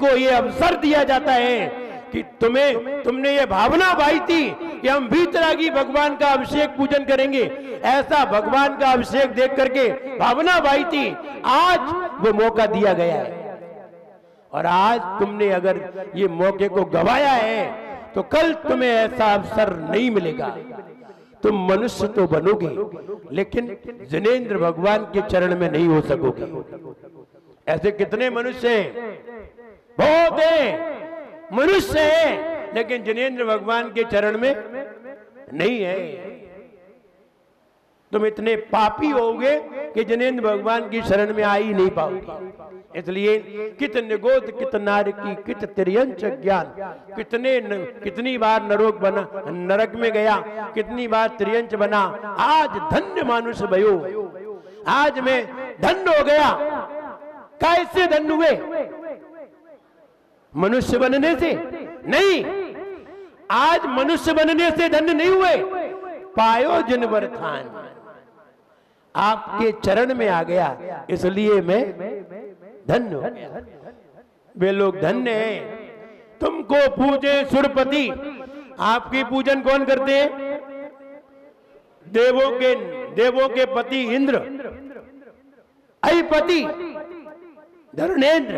तुमको ये अवसर दिया जाता है कि तुमने ये भावना भाई थी कि हम भीतरागी भगवान का अभिषेक पूजन करेंगे, ऐसा भगवान का अभिषेक देख करके भावना भाई थी। आज वो मौका दिया गया है और आज तुमने अगर ये मौके को गवाया है तो कल तुम्हें ऐसा अवसर नहीं मिलेगा। तुम मनुष्य तो बनोगे लेकिन जिनेंद्र भगवान के चरण में नहीं हो सकोगे। ऐसे कितने मनुष्य हैं, बहुत हैं, मनुष्य है लेकिन जिनेंद्र भगवान के चरण में नहीं है। तुम इतने पापी होगे कि जिनेंद्र भगवान की शरण में आ ही नहीं पाओगे। इसलिए कित निगोद कित नार की कित तिर्यंच ज्ञान, कितनी बार नरक में गया, कितनी बार तिर्यंच बना, आज धन्य मानुष भयो, आज मैं धन्य हो गया। कैसे धन्य हुए? मनुष्य बनने से नहीं, आज मनुष्य बनने से धन्य नहीं हुए, पायो जिन बरथान, आपके चरण में आ गया इसलिए मैं धन्य हो गया। वे लोग धन्य हैं। तुमको पूजे सुरपति, आपकी पूजन कौन करते हैं? देवों के पति इंद्र, अधिपति धर्मेंद्र,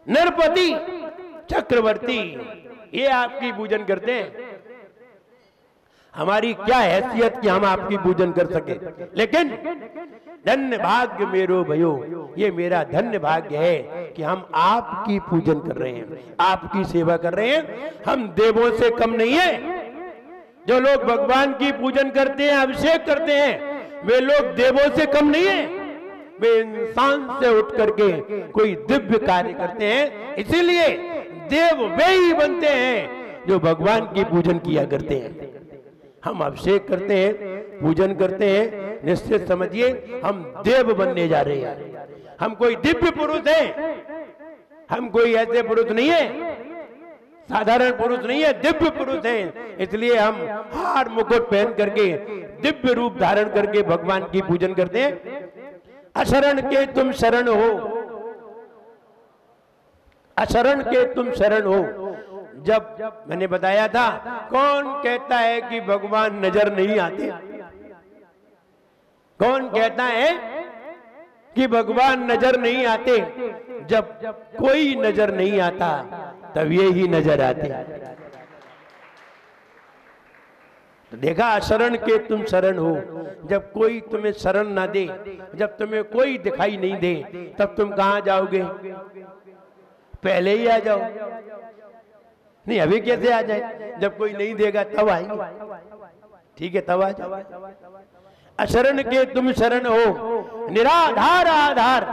नरपति चक्रवर्ती, ये आपकी पूजन करते हैं। हमारी क्या हैसियत कि हम आपकी पूजन कर सके, लेकिन धन्य भाग्य मेरो भयो, ये मेरा धन्य भाग्य है कि हम आपकी पूजन कर रहे हैं, आपकी सेवा कर रहे हैं। हम देवों से कम नहीं है। जो लोग भगवान की पूजन करते हैं, अभिषेक करते हैं, वे लोग देवों से कम नहीं है। वे इंसान से उठ करके कोई दिव्य कार्य करते हैं। इसीलिए देव वे ही बनते हैं जो भगवान की पूजन किया करते हैं। हम अभिषेक करते हैं, पूजन करते हैं, निश्चित समझिए हम देव बनने जा रहे हैं। हम कोई दिव्य पुरुष हैं, हम कोई ऐसे पुरुष नहीं है, साधारण पुरुष नहीं है, दिव्य पुरुष हैं। इसलिए हम हार मुकुट पहन करके दिव्य रूप धारण करके भगवान की पूजन करते हैं। अशरण के तुम शरण हो, अशरण के तुम शरण हो। जब मैंने बताया था, कौन कहता है कि भगवान नजर नहीं आते? कौन कहता है कि भगवान नजर नहीं आते? जब कोई नजर नहीं आता तब ये ही नजर आते। तो देखा, अशरण के तुम शरण हो। जब कोई तुम्हें शरण ना दे, जब तुम्हें कोई दिखाई नहीं दे, तब तुम कहां जाओगे? पहले ही आ जाओ। नहीं, अभी कैसे आ जाए? जब कोई नहीं देगा तब आएंगे। ठीक है, तब आ जाओ। अशरण के तुम शरण हो, निराधार आधार,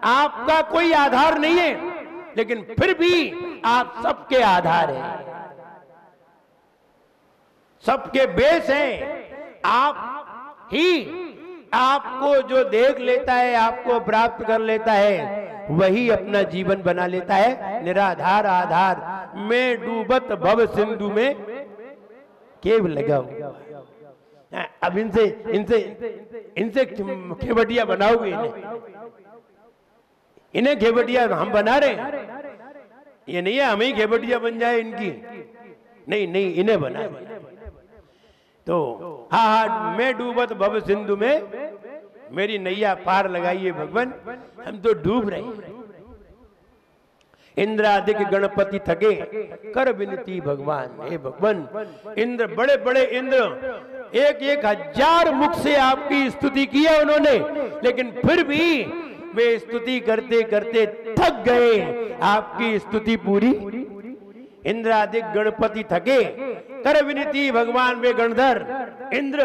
आपका कोई आधार नहीं है, लेकिन फिर भी आप सबके आधार हैं, सबके बेस हैं। आप ही, आपको जो देख लेता है, आपको प्राप्त कर लेता है, वही अपना जीवन बना लेता है। निराधार आधार में डूबत भव सिंधु में केव लगाओ। अब इनसे खेवटिया बनाओगे? इन्हें खेवटिया हम बना रहे हैं। ये नहीं है हम ही खेवटिया बन जाए इनकी, नहीं, इन्हें बना। तो हाँ, मैं डूबत भव सिंधु में मेरी नैया पार लगाइए भगवान, हम तो डूब रहे हैं। इंद्रादिक गणपति थके कर विनती भगवान, हे भगवान। इंद्र, बड़े बड़े इंद्र, एक हजार मुख से आपकी स्तुति की है उन्होंने, लेकिन फिर भी वे स्तुति करते करते थक गए। आपकी स्तुति पूरी। इंद्रादिक गणपति थके कर विनती भगवान, वे गणधर इंद्र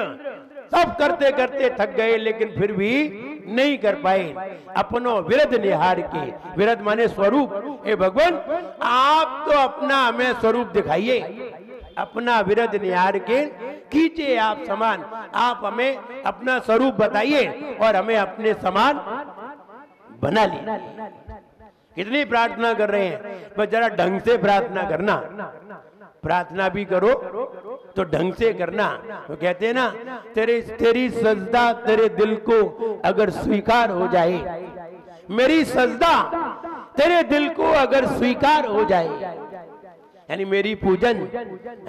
सब करते करते थक गए, लेकिन फिर भी नहीं कर पाए। अपनो विरध निहार के, विरध माने स्वरूप, हे भगवान आप तो अपना हमें स्वरूप दिखाइए, अपना विरध निहार के कीजिए आप समान। आप हमें अपना स्वरूप बताइए और हमें अपने समान बना लीजिए। कितनी प्रार्थना कर रहे हैं, बस जरा ढंग से प्रार्थना करना। प्रार्थना भी करो तो ढंग से करना। तो कहते हैं ना, तेरी सजदा तेरे दिल को अगर स्वीकार हो जाए, मेरी सजदा तेरे दिल को अगर स्वीकार हो जाए, यानी मेरी पूजन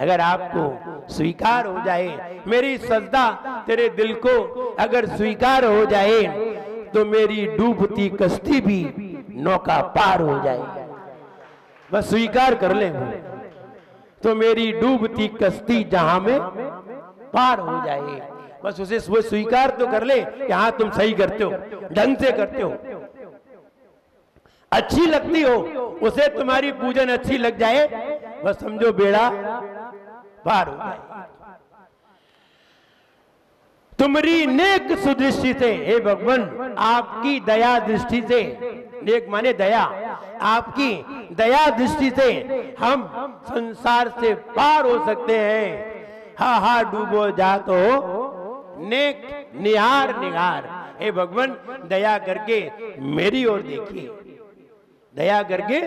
अगर आपको स्वीकार हो जाए, मेरी सजदा तेरे दिल को अगर स्वीकार हो जाए, तो मेरी डूबती कश्ती भी नौका पार हो जाए। बस स्वीकार कर ले तो मेरी डूबती कश्ती जहां में पार हो जाए। बस उसे वो स्वीकार तो कर ले कि हाँ तुम सही करते हो, ढंग से करते हो, अच्छी लगती हो, उसे तुम्हारी पूजन अच्छी लग जाए, बस समझो बेड़ा पार हो जाए। तुम्हारी नेक सुदृष्टि से हे भगवान, आपकी दया दृष्टि से, नेक माने दया, आपकी दया दृष्टि से हम संसार से पार हो सकते हैं। हा हा डूबो जा तो नेक निहार निहार। हे भगवान दया करके मेरी ओर देखिए, दया करके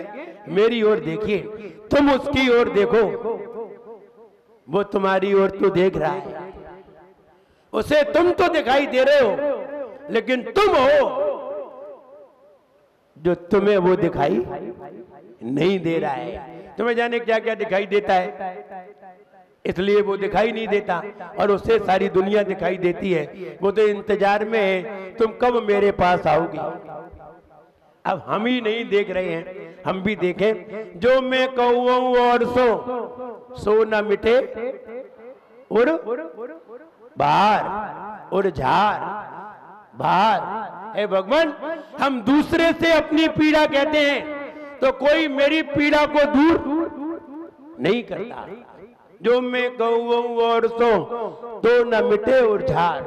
मेरी ओर देखिए, तुम उसकी ओर देखो, वो तुम्हारी ओर तो देख रहा है, उसे तुम तो दिखाई दे रहे हो, लेकिन तुम हो जो तुम्हें वो दिखाई नहीं दे रहा है। तुम्हें जाने क्या क्या दिखाई देता है, इसलिए वो दिखाई नहीं देता, और उससे सारी दुनिया दिखाई देती है। वो तो इंतजार में है तुम कब मेरे पास आओगी। अब हम ही नहीं देख रहे हैं, हम भी देखें। जो मैं कहूँ और सो न मिटे उड़ बाहर, उड़ झार बाहर। हे भगवान, हम दूसरे से अपनी पीड़ा कहते हैं तो कोई मेरी पीड़ा को दूर नहीं करता। जो मैं कहूँ और तो न मिटे और झार,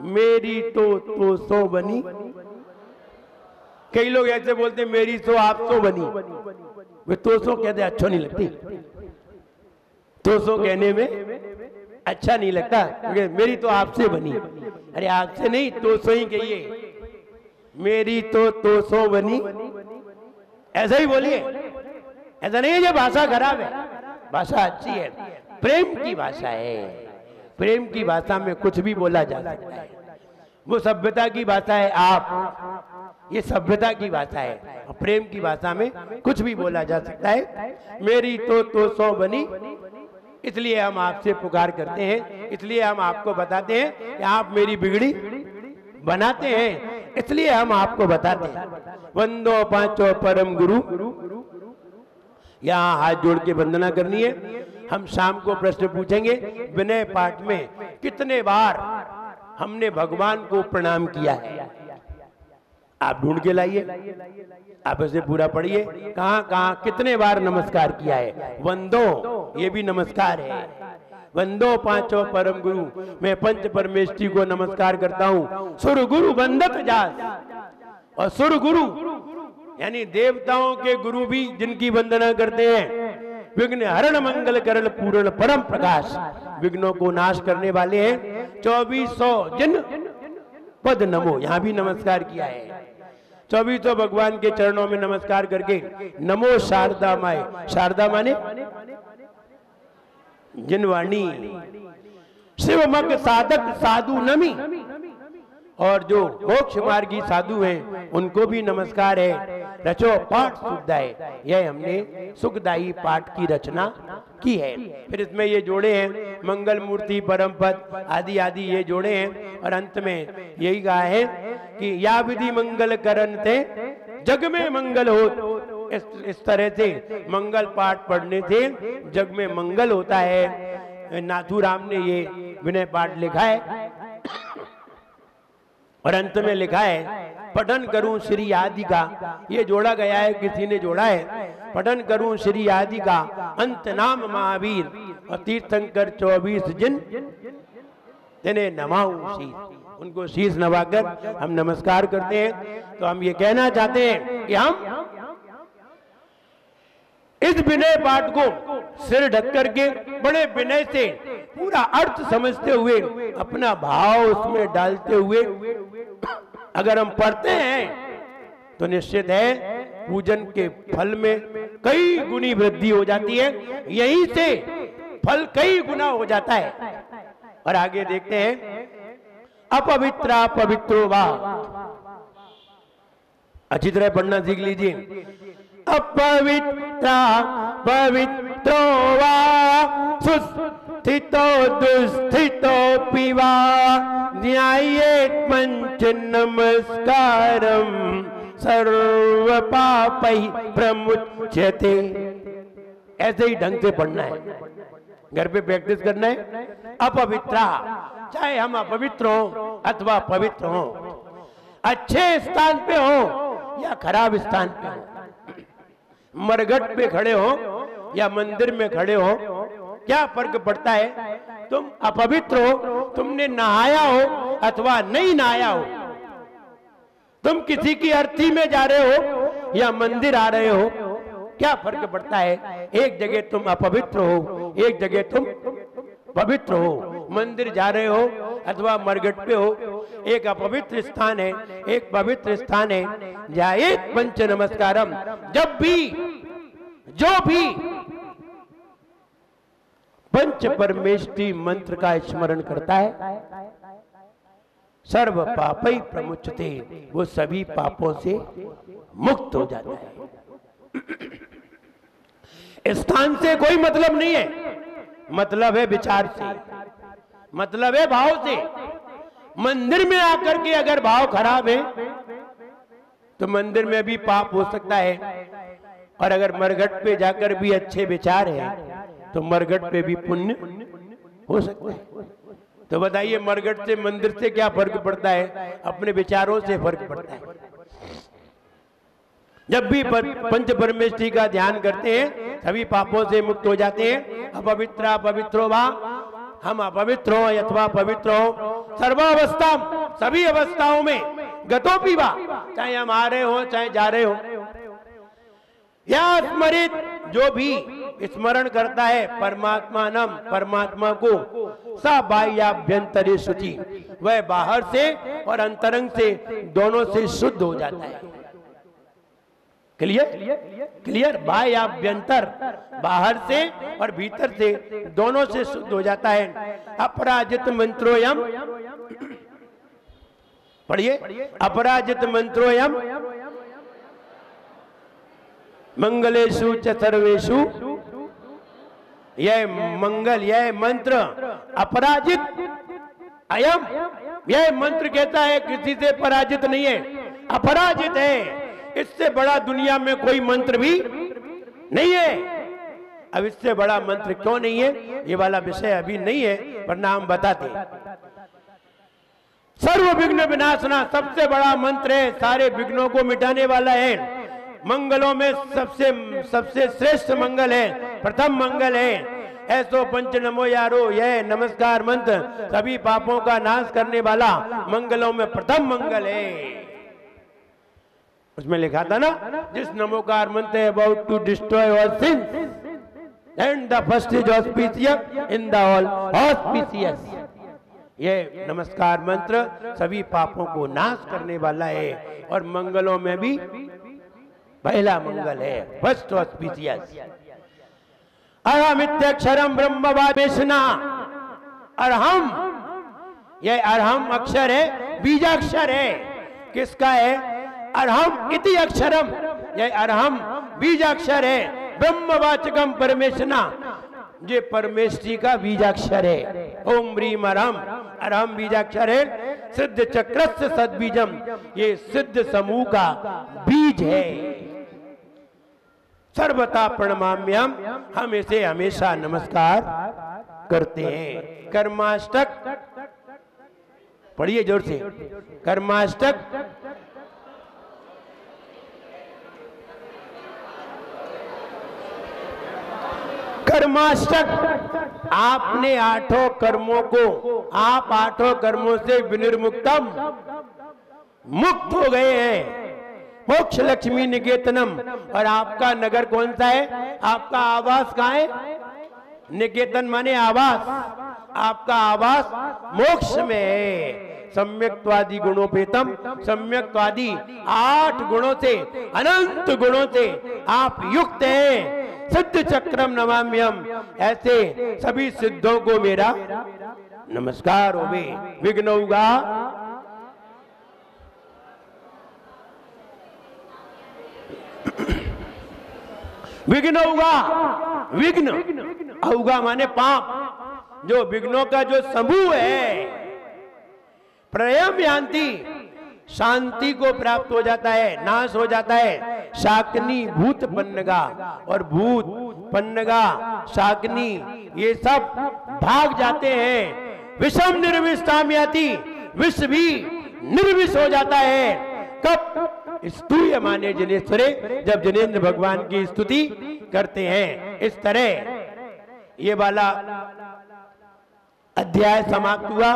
मेरी तो सो बनी। कई लोग ऐसे बोलते मेरी सो आप सो बनी, वे तो सो कहते अच्छा नहीं लगती, तो सो कहने में अच्छा नहीं लगता, क्योंकि मेरी तो आपसे बनी। अरे आपसे नहीं, तो सो ही कहिए, मेरी तो सो बनी, ऐसा ही बोलिए। ऐसा नहीं है ये भाषा खराब है, भाषा अच्छी है, प्रेम की भाषा है। प्रेम की भाषा में कुछ भी बोला जा सकता है। वो सभ्यता की भाषा है आप, ये सभ्यता की भाषा है, और प्रेम की भाषा में कुछ भी बोला जा सकता है। मेरी तो सो बनी, इसलिए हम आपसे पुकार करते हैं, इसलिए हम आपको बताते हैं कि आप मेरी बिगड़ी बनाते हैं, इसलिए हम आपको बताते हैं। वंदो पांचों परम गुरु, यहाँ हाथ जोड़ के वंदना करनी है। हम शाम को प्रश्न पूछेंगे, विनय पाठ में कितने बार हमने भगवान को प्रणाम किया है, आप ढूंढ के लाइए, आप इसे पूरा पढ़िए। कहाँ कहाँ कितने बार नमस्कार किया है। वंदो, ये भी नमस्कार है। वंदो पांचों परम गुरु, मैं पंच परमेष्ठी को नमस्कार करता हूँ। सुर गुरु वंदत जास, और सुर गुरु यानी देवताओं के गुरु भी जिनकी वंदना करते हैं। विघ्न हरण मंगल करण पूर्ण परम प्रकाश, विघ्नों को नाश करने वाले हैं। 2400 जिन पद नमो, यहाँ भी नमस्कार किया है। 2400 भगवान के चरणों में नमस्कार करके नमो शारदा माए, शारदा माने जिनवाणी, शिवमग साधक साधु नमी, और जो मोक्ष मार्गी साधु हैं उनको भी नमस्कार है। रचो पाठ सुखदाई, यह हमने सुखदाई पाठ की रचना की है। फिर इसमें ये जोड़े हैं मंगल मूर्ति परम पद आदि आदि, ये जोड़े हैं। और अंत में यही कहा है कि या विधि मंगल करन थे जग में मंगल हो। इस तरह से मंगल पाठ पढ़ने से जग में मंगल होता है। नाथूराम ने ये विनय पाठ लिखा है, और अंत में लिखा है पठन करूं श्री आदि का, ये जोड़ा गया है, किसी ने जोड़ा है। पठन करूं श्री आदि का अंत नाम महावीर, और तीर्थंकर 24 जिन तेने नमाऊं शीश, उनको शीश नवाकर हम नमस्कार करते हैं। तो हम ये कहना चाहते हैं कि हम इस विनय पाठ को सिर ढक करके बड़े विनय से पूरा अर्थ समझते हुए, अपना भाव उसमें डालते हुए अगर हम पढ़ते हैं तो निश्चित है पूजन के फल में कई गुनी वृद्धि हो जाती है। यहीं से फल कई गुना हो जाता है। और आगे देखते हैं अपवित्रा पवित्रो वा, अच्छी तरह पढ़ना सीख लीजिए। अपवित्रा पवित्रो वा सुस्थितो दुस्थितो पिवा न्यायेत पंच नमस्कारम सर्व पापै प्रमुच्यते। ऐसे ही ढंग से पढ़ना है, घर पे प्रैक्टिस करना है। अपवित्रा, चाहे हम अपवित्र हो अथवा पवित्र हो, अच्छे स्थान पे हो या खराब स्थान पे हो, मरघट पे खड़े हो या मंदिर में खड़े हो, क्या फर्क पड़ता है? तुम अपवित्र हो, तुमने नहाया हो अथवा नहीं नहाया हो, तुम किसी की अर्थी में जा रहे हो या मंदिर आ रहे हो, क्या फर्क पड़ता है? एक जगह तुम अपवित्र हो, एक जगह तुम पवित्र हो। मंदिर जा रहे हो अथवा मरघट पे हो, एक अपवित्र स्थान है, एक पवित्र स्थान है। जाए पंच नमस्कारम, जब भी जो भी पंच परमेष्टि मंत्र का स्मरण करता है, सर्व पापै प्रमुच्यते, वो सभी पापों से मुक्त हो जाता है। स्थान से कोई मतलब नहीं है, मतलब है विचार से, मतलब है भाव से। मंदिर में आकर के अगर भाव खराब है तो मंदिर में भी पाप हो सकता है, और अगर मरघट पे जाकर भी अच्छे विचार है तो मरघट पे भी पुण्य हो सकता है। तो बताइए, मरघट से मंदिर से क्या फर्क पड़ता है? अपने विचारों से फर्क पड़ता है। जब भी पंच परमेष्टि का ध्यान करते हैं सभी पापों से मुक्त हो जाते हैं। अपवित्र पवित्रो वा, हम अपवित्र हो अथवा पवित्र हो, सर्वावस्था, सभी अवस्थाओं में, गतोपि वा, चाहे हम आ रहे हो चाहे जा रहे हो, या स्मरित, जो भी स्मरण करता है परमात्मा नम, परमात्मा को, सा बाह्याभ्यंतरे शुचि, वह बाहर से और अंतरंग से दोनों से शुद्ध हो जाता है। क्लियर? क्लियर? बाह्याभ्यंतर, बाहर से और भीतर से दोनों से शुद्ध हो जाता है। अपराजित मंत्रोयम, पढ़िए, अपराजित मंत्रोयम मंगलेषु च सर्वेषु, यह मंगल, यह मंत्र अपराजित, अयम, यह मंत्र कहता है किसी से पराजित नहीं है, अपराजित है। इससे बड़ा दुनिया में कोई मंत्र भी नहीं है। अब इससे बड़ा मंत्र क्यों नहीं है, ये वाला विषय अभी नहीं है, वरना हम बताते। सर्व विघ्न विनाशना, सबसे बड़ा मंत्र है, सारे विघ्नों को मिटाने वाला है। मंगलों में सबसे श्रेष्ठ मंगल है, प्रथम मंगल है। ऐसो पंच नमो यारो, यह नमस्कार मंत्र सभी पापों का नाश करने वाला मंगलों में प्रथम मंगल है। उसमें लिखा था ना, जिस नमोकार मंत्र है about to destroy all sins and the first is auspicious in the all auspicious. ये नमस्कार मंत्र सभी पापों को नाश करने वाला है, और मंगलों में भी पहला मंगल है, फर्स्ट ऑस्पिशियस। अहमित्यक्षरम ब्रह्मवादेशना, अरहम, यह अरहम अक्षर है, बीजाक्षर है। किसका है? अरहम इति अक्षरम, यह अरहम बीजाक्षर है। ब्रह्मवाचकम परमेशना, ये परमेष्टि का बीजाक्षर है। ओम ह्रीम अरहम, अरहम बीजाक्षर है। सिद्ध चक्रस्य सद्बीजम, ये सिद्ध समूह का बीज है। सर्वथा प्रणमाम्यम, हम इसे हमेशा नमस्कार करते हैं। कर्माष्टक, पढ़िए जोर से, कर्माष्टक कर्माष्टक, आपने आठों कर्मों को, आप आठों कर्मों से विनिर्मुक्तम, मुक्त हो गए हैं। मोक्ष लक्ष्मी निकेतनम, और आपका नगर कौन सा है? आपका आवास कहाँ है? निकेतन माने आवास, आपका आवास मोक्ष में है। सम्यक्त्वादि गुणोपेतम, सम्यक्त्वादि 8 गुणों से, अनंत गुणों से आप युक्त हैं। सिद्ध चक्रम नमाम्यम, ऐसे सभी सिद्धों को मेरा नमस्कार होवे। विघ्नौघा विघ्न होगा, विघ्न होगा माने पाप। जो विघ्नों का जो समूह है, प्रयम यान्ति, शांति को प्राप्त हो जाता है, नाश हो जाता है। शाकनी भूत पन्नगा, और भूत पन्नगा शाकनी ये सब भाग जाते हैं। विषम निर्विष्टाम याति, विष भी निर्विष हो जाता है। कब? स्तूय माने जनेश्वरे, जब जनेन्द्र भगवान की स्तुति करते हैं। इस तरह ये वाला अध्याय समाप्त हुआ।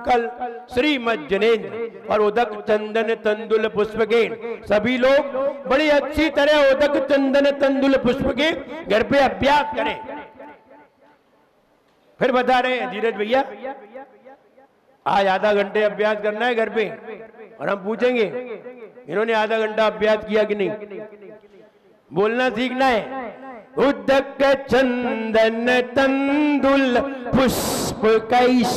कल श्रीमद जनेन्द्र और उदक चंदन तंदुल पुष्प के सभी लोग बड़ी अच्छी तरह उदक चंदन तंदुल पुष्प के घर पे अभ्यास करें। फिर बता रहे हैं धीरज भैया, आज आधा घंटे अभ्यास करना है घर पे, और हम पूछेंगे इन्होंने आधा घंटा अभ्यास किया कि नहीं। बोलना सीखना है। उदक चंदन तंदुल पुष्प कैस,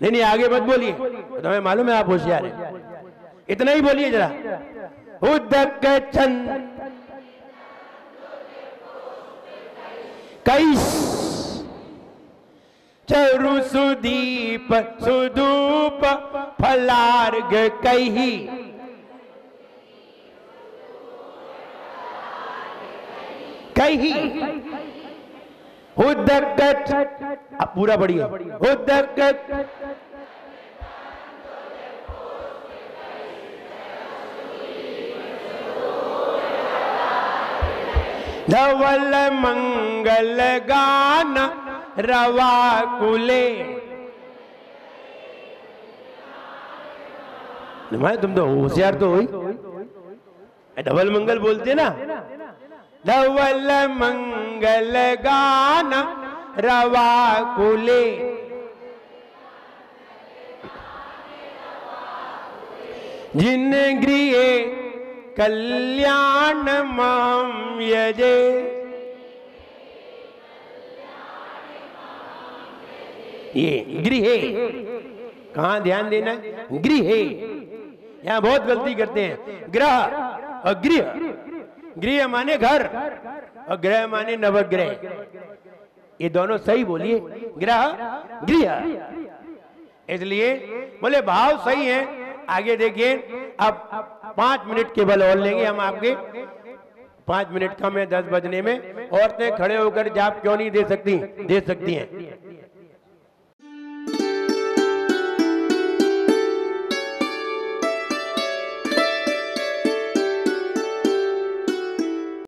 नहीं आगे मत बोलिए, तो हमें मालूम है आप होशियार हैं। इतना ही बोलिए जरा। उदक चंदन कैस, चरु सुदीप सुधूप फलार्घ कही, कही उदक, अब पूरा बढ़िया। उदक धवल मंगल गान रवा कुले। तुम तो होशियार तो हुई, धवल मंगल बोलते ना। धवल मंगल गान रवा कुले, जिन गृहे कल्याण माम यजे। ये गृहे, कहां ध्यान देना है? गृहे, यहां बहुत गलती करते हैं। ग्रह और गृह, गृह माने घर और ग्रह माने नवग्रह, ये दोनों सही बोलिए, ग्रह गृह। इसलिए बोले भाव सही है। आगे देखिए, अब 5 मिनट केवल और लेंगे हम आपके। 5 मिनट कम है 10 बजने में। औरतें खड़े होकर जाप क्यों नहीं दे सकती? दे सकती हैं।